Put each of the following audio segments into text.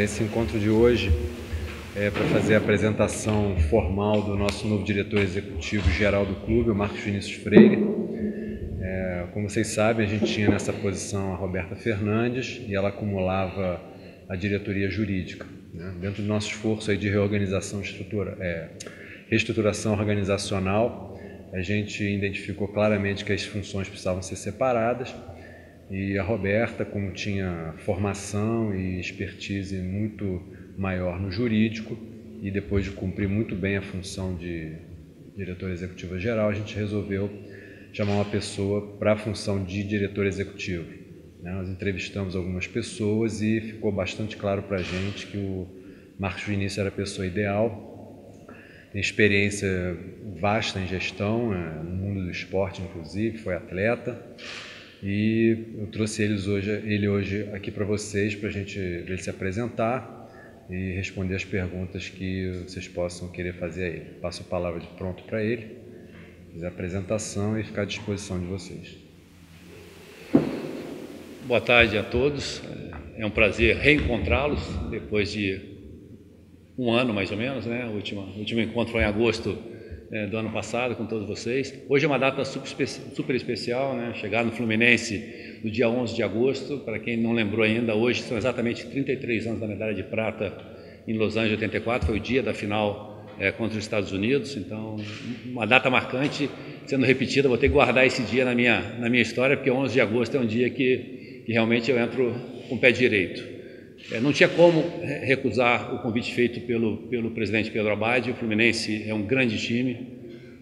esse encontro de hoje para fazer a apresentação formal do nosso novo diretor executivo geral do clube, o Marcos Vinícius Freire. Como vocês sabem, a gente tinha nessa posição a Roberta Fernandes e ela acumulava a diretoria jurídica. Dentro do nosso esforço aí de reorganização, reestruturação organizacional, a gente identificou claramente que as funções precisavam ser separadas. E a Roberta, como tinha formação e expertise muito maior no jurídico, e depois de cumprir muito bem a função de diretor executivo geral, a gente resolveu chamar uma pessoa para a função de diretor executivo. Nós entrevistamos algumas pessoas e ficou bastante claro para a gente que o Marcos Vinícius era a pessoa ideal. Tem experiência vasta em gestão, no mundo do esporte inclusive, foi atleta. E eu trouxe ele hoje aqui para vocês, para a gente ver ele se apresentar e responder as perguntas que vocês possam querer fazer a ele. Passo a palavra de pronto para ele, fazer a apresentação e ficar à disposição de vocês. Boa tarde a todos, é um prazer reencontrá-los depois de um ano mais ou menos, né? O último encontro foi em agosto do ano passado com todos vocês. Hoje é uma data super especial, né? Chegar no Fluminense no dia 11 de agosto, para quem não lembrou ainda, hoje são exatamente 33 anos da medalha de prata em Los Angeles 84, foi o dia da final contra os Estados Unidos, então uma data marcante sendo repetida. Vou ter que guardar esse dia na minha história, porque 11 de agosto é um dia que realmente eu entro com o pé direito. Não tinha como recusar o convite feito pelo presidente Pedro Abad. O Fluminense é um grande time,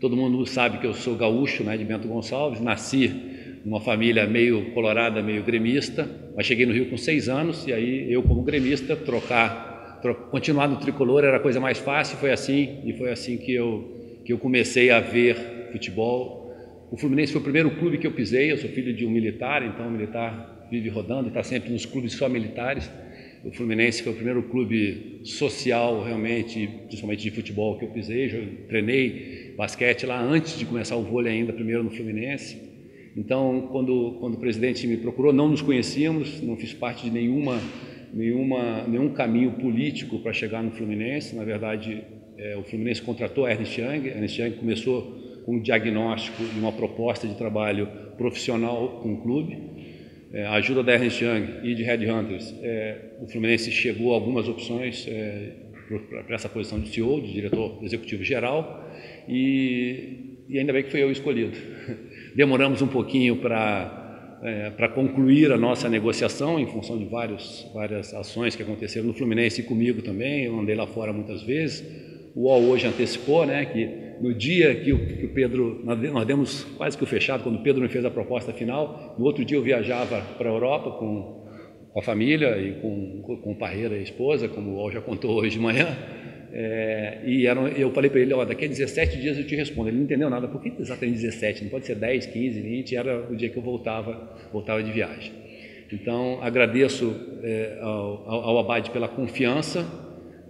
todo mundo sabe que eu sou gaúcho, né, de Bento Gonçalves, nasci numa família meio colorada, meio gremista, mas cheguei no Rio com 6 anos, e aí eu como gremista, continuar no tricolor era a coisa mais fácil. Foi assim que eu comecei a ver futebol. O Fluminense foi o primeiro clube que eu pisei, eu sou filho de um militar, então o militar vive rodando, está sempre nos clubes só militares. O Fluminense foi o primeiro clube social, realmente, principalmente de futebol, que eu pisei. Eu treinei basquete lá antes de começar o vôlei ainda, primeiro no Fluminense. Então, quando o presidente me procurou, não nos conhecíamos, não fiz parte de nenhum caminho político para chegar no Fluminense. Na verdade, o Fluminense contratou a Ernst Young. A Ernst Young começou com um diagnóstico e uma proposta de trabalho profissional com o clube. A ajuda da Ernst Young e de Headhunters, o Fluminense chegou a algumas opções para essa posição de CEO, de diretor executivo geral, e ainda bem que fui eu escolhido. Demoramos um pouquinho para concluir a nossa negociação, em função de várias ações que aconteceram no Fluminense e comigo também. Eu andei lá fora muitas vezes. O UOL hoje antecipou, né, que no dia que o Pedro, nós demos quase que o fechado, quando o Pedro me fez a proposta final, no outro dia eu viajava para a Europa com a família e com o Parreira e a esposa, como o UOL já contou hoje de manhã, eu falei para ele, daqui a 17 dias eu te respondo. Ele não entendeu nada. Por que exatamente 17? Não pode ser 10, 15, 20, era o dia que eu voltava de viagem. Então, agradeço ao Abad pela confiança,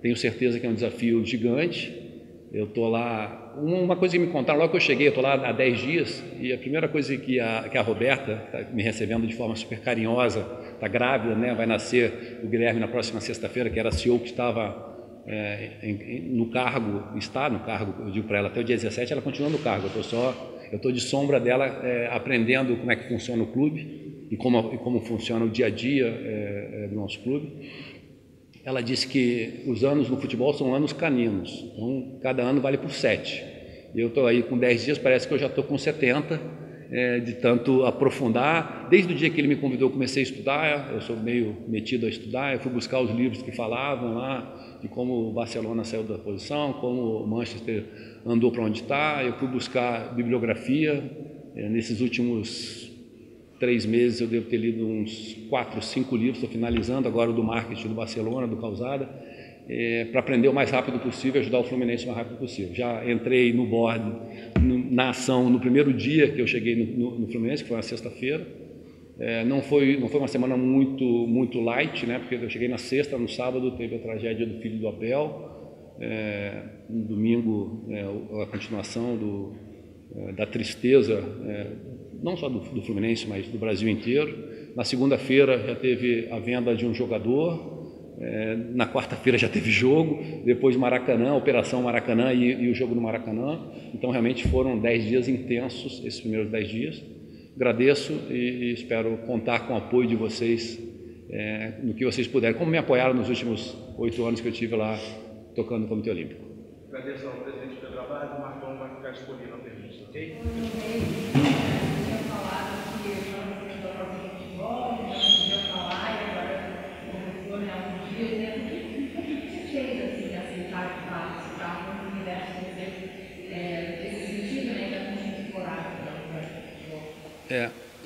tenho certeza que é um desafio gigante. Eu estou lá, uma coisa que me contaram logo que eu cheguei, eu estou lá há 10 dias, e a primeira coisa que a Roberta está me recebendo de forma super carinhosa, está grávida, né? Vai nascer o Guilherme na próxima sexta-feira, que era a CEO que estava no cargo, eu digo para ela, até o dia 17 ela continua no cargo, eu estou de sombra dela, aprendendo como é que funciona o clube e como funciona o dia a dia do nosso clube. Ela disse que os anos no futebol são anos caninos, então cada ano vale por 7. Eu estou aí com 10 dias, parece que eu já estou com 70, de tanto aprofundar. Desde o dia que ele me convidou, eu comecei a estudar, eu sou meio metido a estudar, eu fui buscar os livros que falavam lá, de como o Barcelona saiu da posição, como o Manchester andou para onde está. Eu fui buscar bibliografia, nesses últimos 3 meses eu devo ter lido uns 4, 5 livros, estou finalizando agora o do marketing do Barcelona, do Calzada, para aprender o mais rápido possível, ajudar o Fluminense o mais rápido possível. Já entrei no board, na ação, no primeiro dia que eu cheguei no Fluminense, que foi na sexta-feira. Não foi uma semana muito light, né, porque eu cheguei na sexta, no sábado teve a tragédia do filho do Abel, no domingo a continuação da tristeza, não só do Fluminense, mas do Brasil inteiro. Na segunda-feira já teve a venda de um jogador, Na quarta-feira já teve jogo, depois Maracanã, Operação Maracanã e o jogo no Maracanã. Então realmente foram 10 dias intensos, esses primeiros 10 dias. Agradeço e espero contar com o apoio de vocês no que vocês puderem, como me apoiaram nos últimos 8 anos que eu tive lá tocando no Comitê Olímpico. Agradeço ao presidente Pedro Abad, o Marcão vai ficar disponível na pergunta, ok?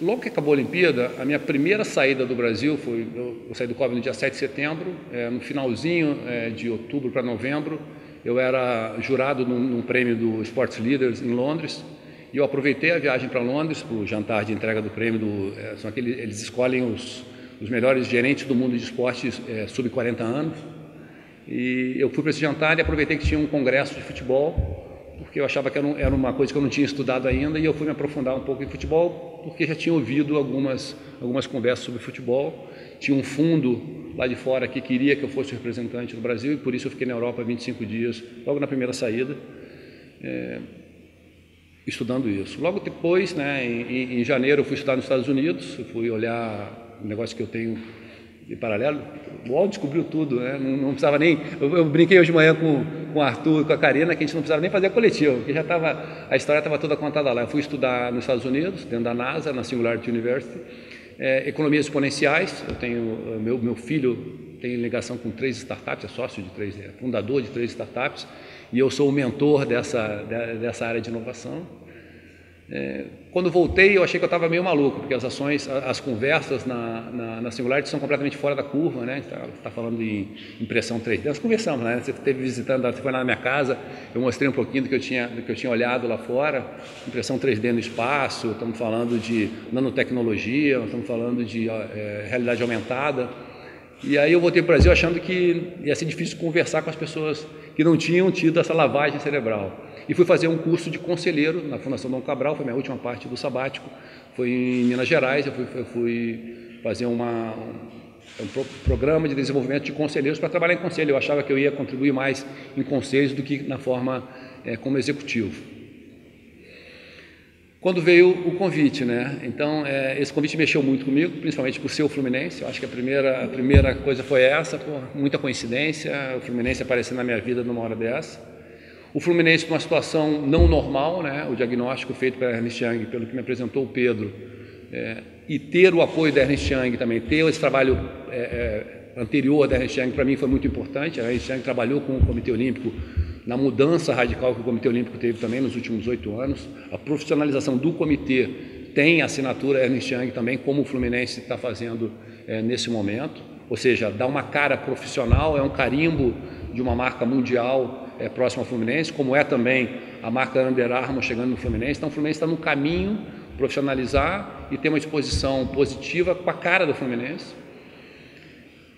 Logo que acabou a Olimpíada, a minha primeira saída do Brasil foi, eu saí do COB no dia 7 de setembro, no finalzinho de outubro para novembro, eu era jurado num prêmio do Sports Leaders em Londres, e eu aproveitei a viagem para Londres para o jantar de entrega do prêmio, eles escolhem os melhores gerentes do mundo de esportes sub 40 anos, e eu fui para esse jantar e aproveitei que tinha um congresso de futebol, porque eu achava que era uma coisa que eu não tinha estudado ainda, e eu fui me aprofundar um pouco em futebol, porque já tinha ouvido algumas conversas sobre futebol. Tinha um fundo lá de fora que queria que eu fosse representante do Brasil, e por isso eu fiquei na Europa 25 dias, logo na primeira saída, estudando isso. Logo depois, em janeiro, eu fui estudar nos Estados Unidos, eu fui olhar um negócio que eu tenho de paralelo. O UOL descobriu tudo, né? Não precisava nem... Eu brinquei hoje de manhã com o Arthur e com a Karina que a gente não precisava nem fazer a coletiva, porque a história estava toda contada lá. Eu fui estudar nos Estados Unidos, dentro da NASA, na Singularity University, economias exponenciais. Eu tenho... Meu filho tem ligação com 3 startups, é sócio de 3, fundador de 3 startups, e eu sou o mentor dessa área de inovação. Quando voltei, eu achei que eu estava meio maluco, porque as conversas na Singularity são completamente fora da curva, né? Você está falando de impressão 3D. Nós conversamos, né? Você esteve visitando, você foi lá na minha casa, eu mostrei um pouquinho do que eu tinha olhado lá fora, impressão 3D no espaço, estamos falando de nanotecnologia, estamos falando de realidade aumentada. E aí eu voltei para o Brasil achando que ia ser difícil conversar com as pessoas que não tinham tido essa lavagem cerebral. E fui fazer um curso de conselheiro na Fundação Dom Cabral, foi a minha última parte do sabático, foi em Minas Gerais. Eu fui fazer um programa de desenvolvimento de conselheiros para trabalhar em conselho. Eu achava que eu ia contribuir mais em conselhos do que na forma como executivo. Quando veio o convite, né? Então, esse convite mexeu muito comigo, principalmente por ser o Fluminense. Eu acho que a primeira coisa foi essa, muita coincidência, o Fluminense aparecendo na minha vida numa hora dessa. O Fluminense numa situação não normal, né? O diagnóstico feito pela Ernst Young, pelo que me apresentou o Pedro, e ter o apoio da Ernst Young também, ter esse trabalho anterior da Ernst Young, para mim foi muito importante. A Ernst Young trabalhou com o Comitê Olímpico na mudança radical que o Comitê Olímpico teve também nos últimos 8 anos. A profissionalização do comitê tem a assinatura Ernst Young também, como o Fluminense está fazendo nesse momento, ou seja, dá uma cara profissional, é um carimbo de uma marca mundial próximo ao Fluminense, como é também a marca Under Armour chegando no Fluminense. Então o Fluminense está no caminho profissionalizar e ter uma exposição positiva com a cara do Fluminense,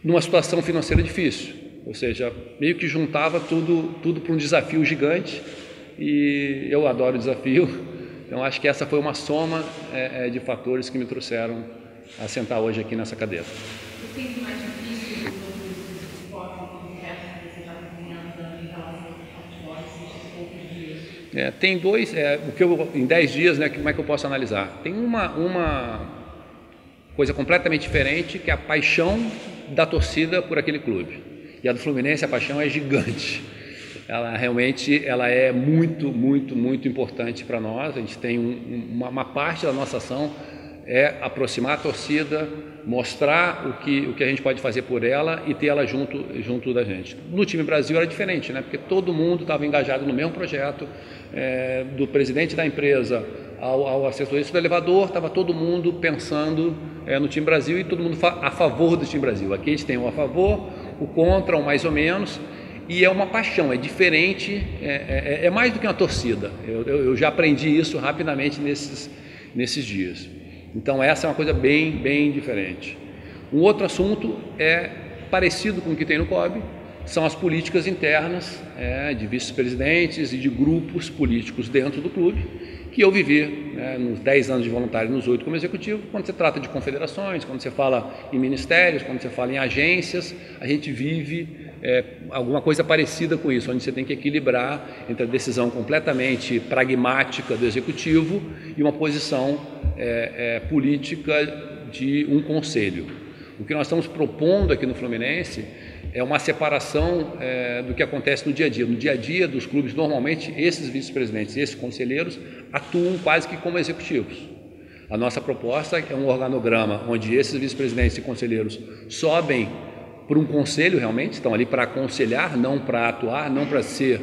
numa situação financeira difícil, ou seja, meio que juntava tudo para um desafio gigante, e eu adoro desafio, então acho que essa foi uma soma de fatores que me trouxeram a sentar hoje aqui nessa cadeira. O que é mais difícil do esporte do resto que você está acompanhando em relação ao futebol nesses poucos dias? Tem dois, em 10 dias, né, como é que eu posso analisar? Tem uma coisa completamente diferente, que é a paixão da torcida por aquele clube. E a do Fluminense, a paixão é gigante. Ela realmente é muito, muito, muito importante para nós. A gente tem uma parte da nossa ação aproximar a torcida, mostrar o que a gente pode fazer por ela e ter ela junto da gente. No time Brasil era diferente, né? Porque todo mundo estava engajado no mesmo projeto, do presidente da empresa ao assessorista do elevador, estava todo mundo pensando no time Brasil e todo mundo a favor do time Brasil. Aqui a gente tem o a favor, o contra, o mais ou menos, e é uma paixão, é diferente, é mais do que uma torcida. Eu já aprendi isso rapidamente nesses dias. Então essa é uma coisa bem diferente. Um outro assunto é parecido com o que tem no COB, são as políticas internas de vice-presidentes e de grupos políticos dentro do clube, que eu vivi nos 10 anos de voluntário, nos 8 como executivo. Quando você trata de confederações, quando você fala em ministérios, quando você fala em agências, a gente vive alguma coisa parecida com isso, onde você tem que equilibrar entre a decisão completamente pragmática do executivo e uma posição política de um conselho. O que nós estamos propondo aqui no Fluminense é uma separação do que acontece no dia a dia. No dia a dia dos clubes, normalmente, esses vice-presidentes, esses conselheiros, atuam quase que como executivos. A nossa proposta é um organograma onde esses vice-presidentes e conselheiros sobem para um conselho, realmente, estão ali para aconselhar, não para atuar, não para ser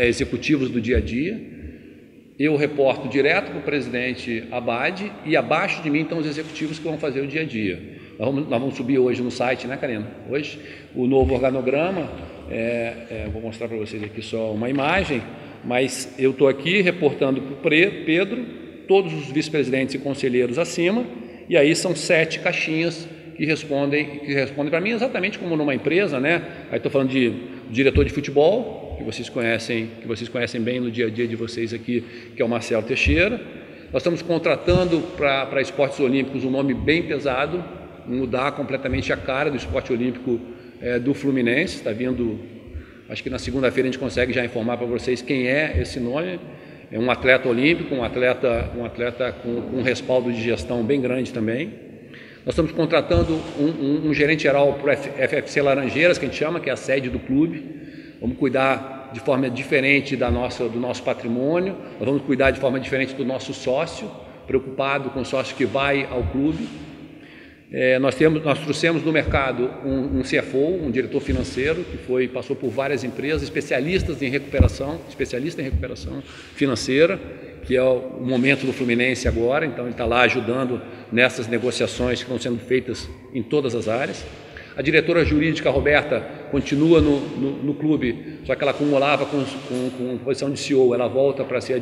executivos do dia a dia. Eu reporto direto para o presidente Abad e abaixo de mim estão os executivos que vão fazer o dia a dia. Nós vamos subir hoje no site, né, Karina? Hoje, o novo organograma, vou mostrar para vocês aqui só uma imagem, mas eu estou aqui reportando para o Pedro, todos os vice-presidentes e conselheiros acima, e aí são 7 caixinhas que respondem para mim exatamente como numa empresa, né? Aí estou falando de diretor de futebol, que vocês conhecem bem no dia a dia de vocês aqui, que é o Marcelo Teixeira. Nós estamos contratando para esportes olímpicos um nome bem pesado, mudar completamente a cara do esporte olímpico do Fluminense. Está vindo, acho que na segunda-feira a gente consegue já informar para vocês quem é esse nome. É um atleta olímpico, um atleta com um respaldo de gestão bem grande também. Nós estamos contratando um gerente geral para o FFC Laranjeiras, que a gente chama, que é a sede do clube. Vamos cuidar de forma diferente do nosso patrimônio, nós vamos cuidar de forma diferente do nosso sócio, preocupado com o sócio que vai ao clube. Nós trouxemos no mercado um CFO, um diretor financeiro, que passou por várias empresas, especialista em recuperação financeira, que é o momento do Fluminense agora, então ele está lá ajudando nessas negociações que estão sendo feitas em todas as áreas. A diretora jurídica, Roberta, continua no clube, só que ela acumulava com posição de CEO, ela volta para ser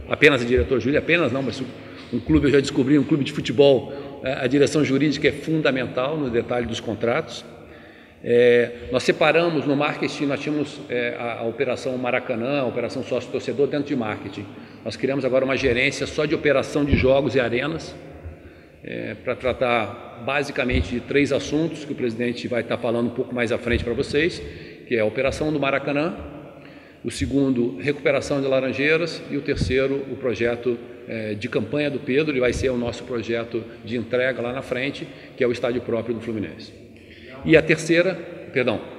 apenas a diretora jurídica, apenas não, mas um clube, eu já descobri, um clube de futebol, a direção jurídica é fundamental no detalhe dos contratos. Nós separamos no marketing, nós tínhamos a operação Maracanã, a operação sócio-torcedor dentro de marketing. Nós criamos agora uma gerência só de operação de jogos e arenas, para tratar basicamente de 3 assuntos que o presidente vai estar falando um pouco mais à frente para vocês, que é a operação do Maracanã, o segundo, recuperação de Laranjeiras, e o terceiro, o projeto de campanha do Pedro, ele vai ser o nosso projeto de entrega lá na frente, que é o estádio próprio do Fluminense. E a terceira,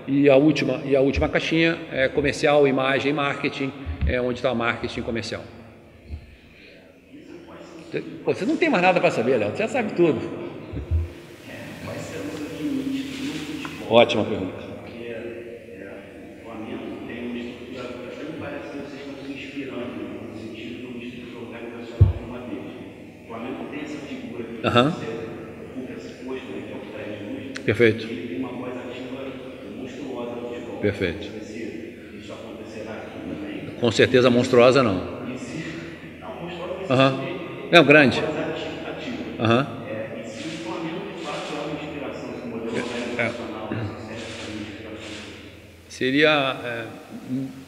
e a última caixinha é comercial, imagem e marketing, onde está o marketing comercial. Você não tem mais nada para saber, Léo, você já sabe tudo. Quais serão os limites do futebol? Ótima pergunta. Porque o Flamengo tem uma estrutura, me parece que vocês estão se inspirando no sentido de uma estrutura organizacional de uma vez. O Flamengo tem essa figura que você ocupa esse posto, que é o Fred Luz. Perfeito. Ele tem uma voz ativa monstruosa no futebol. Perfeito. Isso acontecerá aqui também? Com certeza monstruosa não. Não, monstruosa É um grande. E se o Flamengo de fato é uma inspiração, esse modelo organizacional, seria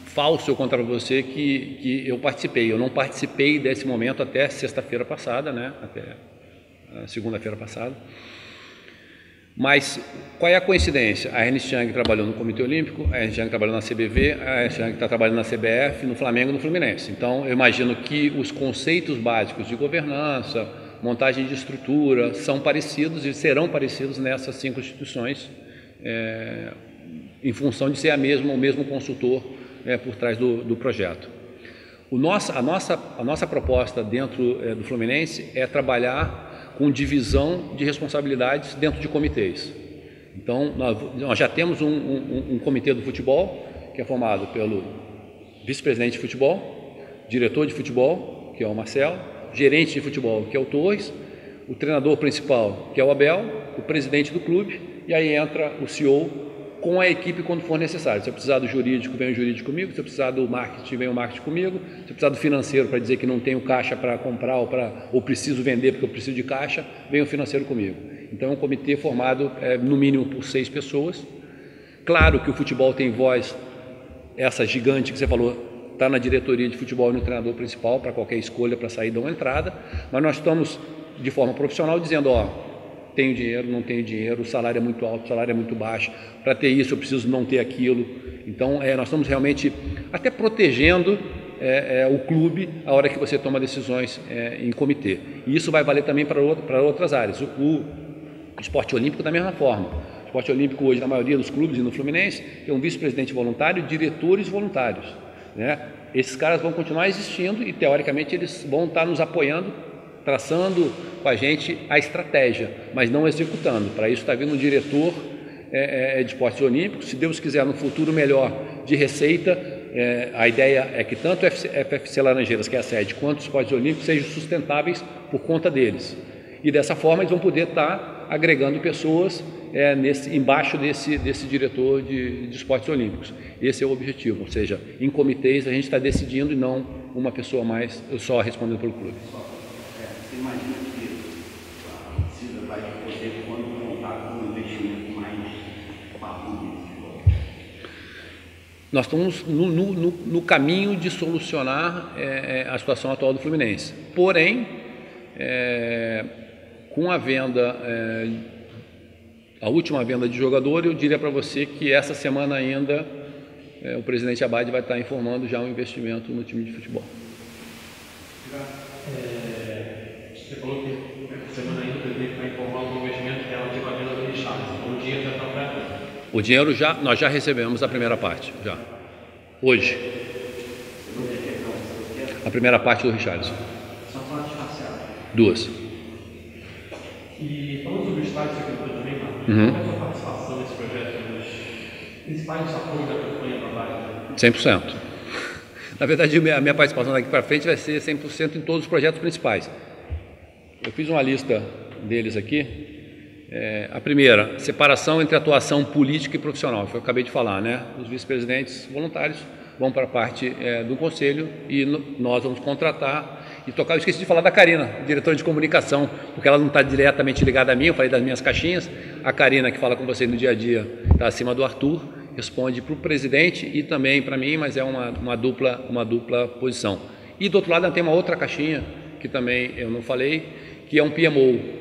falso eu contar para você que eu participei. Eu não participei desse momento até sexta-feira passada, né? Até segunda-feira passada. Mas qual é a coincidência? A Ernst Young trabalhou no Comitê Olímpico, a Ernst Young trabalhou na CBV, a Ernst Young está trabalhando na CBF, no Flamengo e no Fluminense. Então, eu imagino que os conceitos básicos de governança, montagem de estrutura, são parecidos e serão parecidos nessas 5 instituições, em função de ser o mesmo consultor por trás do projeto. A nossa proposta dentro do Fluminense é trabalhar com divisão de responsabilidades dentro de comitês. Então, nós já temos um comitê do futebol, que é formado pelo vice-presidente de futebol, diretor de futebol, que é o Marcelo, gerente de futebol, que é o Torres, o treinador principal, que é o Abel, o presidente do clube, e aí entra o CEO com a equipe quando for necessário. Se eu precisar do jurídico, vem o jurídico comigo. Se eu precisar do marketing, vem o marketing comigo. Se eu precisar do financeiro para dizer que não tenho caixa para comprar ou preciso vender porque eu preciso de caixa, vem o financeiro comigo. Então é um comitê formado no mínimo por 6 pessoas. claro que o futebol tem voz, essa gigante que você falou, está na diretoria de futebol e no treinador principal para qualquer escolha, para saída ou entrada, mas nós estamos de forma profissional dizendo, ó, tenho dinheiro, não tenho dinheiro, o salário é muito alto, o salário é muito baixo, para ter isso eu preciso não ter aquilo. Então nós estamos realmente até protegendo o clube a hora que você toma decisões em comitê. E isso vai valer também para outras áreas. O esporte olímpico da mesma forma. O esporte olímpico hoje, na maioria dos clubes e no Fluminense, tem um vice-presidente voluntário e diretores voluntários, né? Esses caras vão continuar existindo e, teoricamente, eles vão estar nos apoiando, traçando com a gente a estratégia, mas não executando. Para isso está vindo um diretor de esportes olímpicos, se Deus quiser, no futuro melhor de receita. A ideia é que tanto o FFC Laranjeiras, que é a sede, quanto os esportes olímpicos sejam sustentáveis por conta deles. E dessa forma eles vão poder estar agregando pessoas embaixo desse diretor de esportes olímpicos. Esse é o objetivo, ou seja, em comitês a gente está decidindo e não uma pessoa mais só respondendo pelo clube. Você imagina que a Cida vai poder, quando contar com um investimento mais parrudo? Nós estamos no caminho de solucionar a situação atual do Fluminense. Porém, com a venda, a última venda de jogador, eu diria para você que essa semana ainda o presidente Abad vai estar informando já um investimento no time de futebol. Você falou que essa semana ainda o presidente vai informar um investimento relativo à venda do Richarlison. O dinheiro já está para... O dinheiro nós já recebemos a primeira parte, já. Hoje. A primeira parte do Richarlison. São partes parciais. 2. E falando sobre o estádio, você acreditou também, Marcos? Qual é a sua participação nesse projeto dos principais apoios da campanha para baixo? 100%. Na verdade, a minha participação daqui para frente vai ser 100% em todos os projetos principais. Eu fiz uma lista deles aqui. A primeira, separação entre atuação política e profissional, que eu acabei de falar, né? Os vice-presidentes voluntários vão para a parte do conselho e nós vamos contratar e tocar. Eu esqueci de falar da Karina, diretora de comunicação, porque ela não está diretamente ligada a mim, eu falei das minhas caixinhas. A Karina, que fala com vocês no dia a dia, está acima do Arthur, responde para o presidente e também para mim, mas é uma dupla posição. E do outro lado tem uma outra caixinha, que também eu não falei, que é um PMO.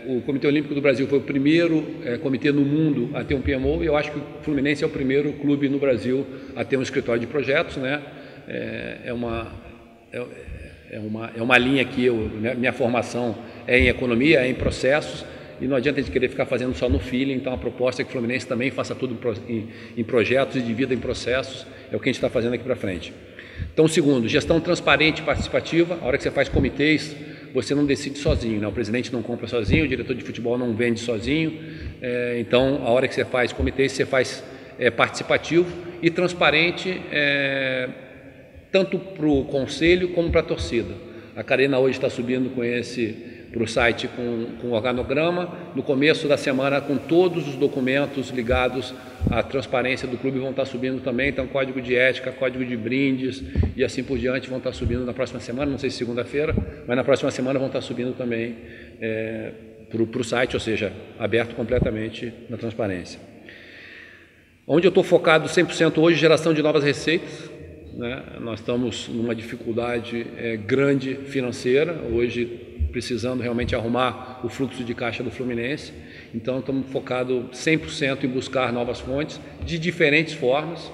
O Comitê Olímpico do Brasil foi o primeiro comitê no mundo a ter um PMO e eu acho que o Fluminense é o primeiro clube no Brasil a ter um escritório de projetos, né? É uma linha que minha formação é em economia, é em processos e não adianta a gente querer ficar fazendo só no feeling. Então a proposta é que o Fluminense também faça tudo em projetos e divida em processos, é o que a gente está fazendo aqui para frente. Então, segundo, gestão transparente e participativa. A hora que você faz comitês, você não decide sozinho, né? O presidente não compra sozinho, o diretor de futebol não vende sozinho. Então, a hora que você faz comitês, você faz participativo e transparente, tanto para o conselho como para a torcida. A Karina hoje está subindo para o site com o organograma. No começo da semana, com todos os documentos ligados à transparência do clube, vão estar subindo também. Então, código de ética, código de brindes e assim por diante vão estar subindo na próxima semana, não sei se segunda-feira, mas na próxima semana vão estar subindo também para o site, ou seja, aberto completamente na transparência. Onde eu estou focado 100% hoje, geração de novas receitas, né? Nós estamos numa dificuldade grande financeira, hoje precisando realmente arrumar o fluxo de caixa do Fluminense, então estamos focados 100% em buscar novas fontes de diferentes formas.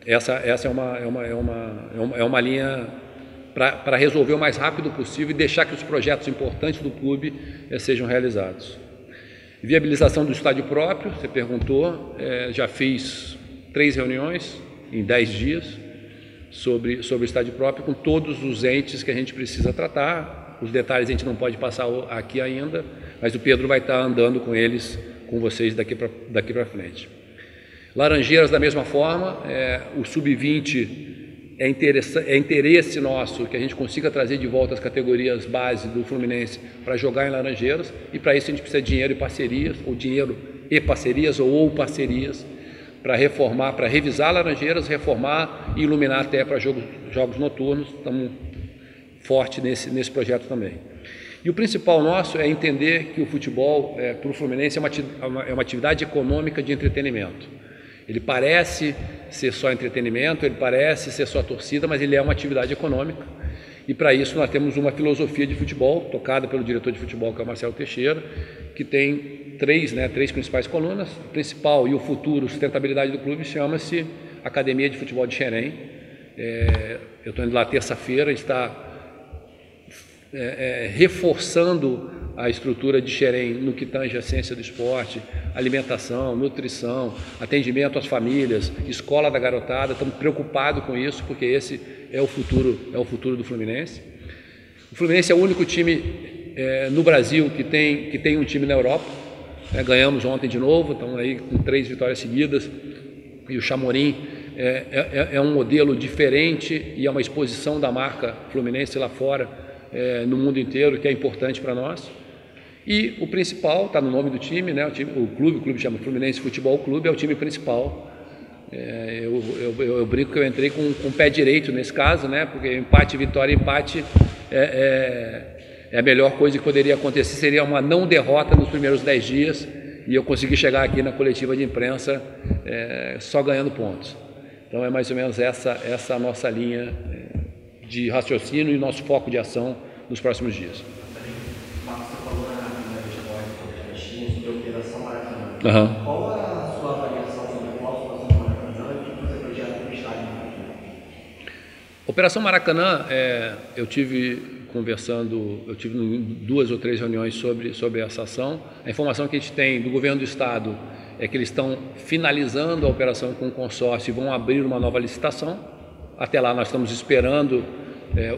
Essa é uma linha para resolver o mais rápido possível e deixar que os projetos importantes do clube sejam realizados. Viabilização do estádio próprio, você perguntou, já fiz 3 reuniões em 10 dias sobre o estádio próprio com todos os entes que a gente precisa tratar. Os detalhes a gente não pode passar aqui ainda, mas o Pedro vai estar andando com eles, com vocês daqui para frente. Laranjeiras da mesma forma, o sub-20 é interesse nosso que a gente consiga trazer de volta as categorias base do Fluminense para jogar em Laranjeiras, e para isso a gente precisa de dinheiro e parcerias, ou dinheiro e parcerias, ou parcerias, para reformar, para revisar Laranjeiras, reformar e iluminar até para jogos noturnos. Estamos forte nesse projeto também. E o principal nosso é entender que o futebol, para o Fluminense, é uma atividade econômica de entretenimento. Ele parece ser só entretenimento, ele parece ser só torcida, mas ele é uma atividade econômica. E para isso nós temos uma filosofia de futebol, tocada pelo diretor de futebol, que é o Marcelo Teixeira, que tem três principais colunas. O principal e o futuro, sustentabilidade do clube, chama-se Academia de Futebol de Xerém. Eu estou indo lá terça-feira, está reforçando a estrutura de Xerém no que tange a ciência do esporte, alimentação, nutrição, atendimento às famílias, escola da garotada. Estamos preocupados com isso, porque esse é o futuro do Fluminense. O Fluminense é o único time no Brasil que tem um time na Europa. Ganhamos ontem de novo, estamos aí com 3 vitórias seguidas, e o Chamorim é um modelo diferente e é uma exposição da marca Fluminense lá fora, no mundo inteiro, que é importante para nós. E o principal, está no nome do time, né? O clube chama Fluminense Futebol Clube, é o time principal. Eu brinco que eu entrei com o pé direito nesse caso, né? Porque empate, vitória, empate é a melhor coisa que poderia acontecer, seria uma não derrota nos primeiros 10 dias, e eu consegui chegar aqui na coletiva de imprensa só ganhando pontos. Então é mais ou menos essa a nossa linha de raciocínio e nosso foco de ação nos próximos dias. Marcos, você falou na resposta sobre a Operação Maracanã. Uhum. Qual a sua avaliação sobre a situação do Maracanã e o que você projeta para o estádio? Operação Maracanã, eu tive 2 ou 3 reuniões sobre essa ação. A informação que a gente tem do governo do estado é que eles estão finalizando a operação com o consórcio e vão abrir uma nova licitação. Até lá nós estamos esperando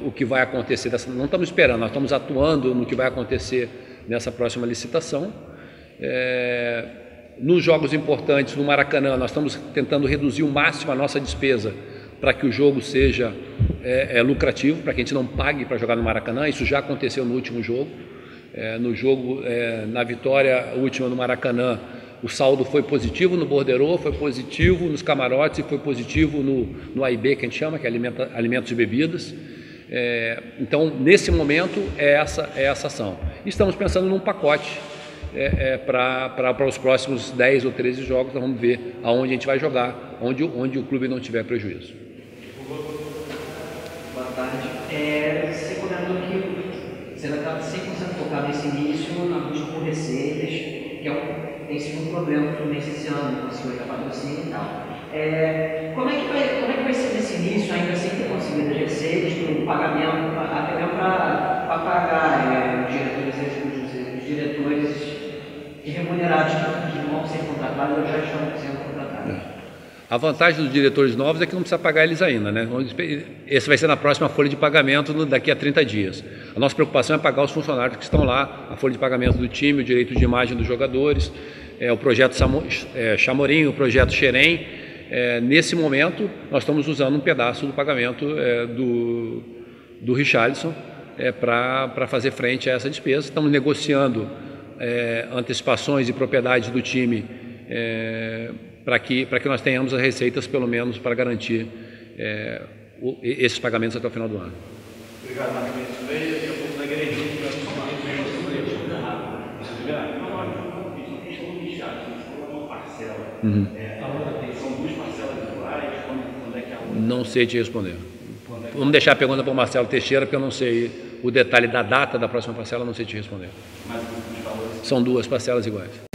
o que vai acontecer. Não estamos esperando, nós estamos atuando no que vai acontecer nessa próxima licitação. Nos jogos importantes no Maracanã, nós estamos tentando reduzir o máximo a nossa despesa para que o jogo seja lucrativo, para que a gente não pague para jogar no Maracanã. Isso já aconteceu no último jogo. Na vitória última no Maracanã, o saldo foi positivo no borderô, foi positivo nos camarotes e foi positivo no AIB, que a gente chama, que é alimentos e bebidas. Então, nesse momento, é essa ação. Estamos pensando num pacote para os próximos 10 ou 13 jogos. Nós vamos ver aonde a gente vai jogar, onde o clube não tiver prejuízo. Boa tarde. Você comentou que você vai estar 100% focado nesse início na busca por receitas, que tem sido um problema para o Fluminense esse ano, não conseguiu já patrocínio e tal. Como é que vai ser nesse início, ainda sem ter conseguido as receitas, para o pagamento, até mesmo para pagar os diretores remunerados que vão ser contratados ou já estão sendo contratados? A vantagem dos diretores novos é que não precisa pagar eles ainda, né? Esse vai ser na próxima folha de pagamento daqui a 30 dias. A nossa preocupação é pagar os funcionários que estão lá, a folha de pagamento do time, o direito de imagem dos jogadores, o projeto Chamorim, o projeto Xerém. Nesse momento, nós estamos usando um pedaço do pagamento do Richarlison para fazer frente a essa despesa. Estamos negociando antecipações e propriedades do time para que nós tenhamos as receitas, pelo menos, para garantir esses pagamentos até o final do ano. Obrigado, Marcos. Daqui a pouco na igrejinha, são 2 parcelas iguais, quando é que a outra? Não sei te responder. Vamos deixar a pergunta para o Marcelo Teixeira, porque eu não sei o detalhe da data da próxima parcela, não sei te responder. Mas os valores são 2 parcelas iguais.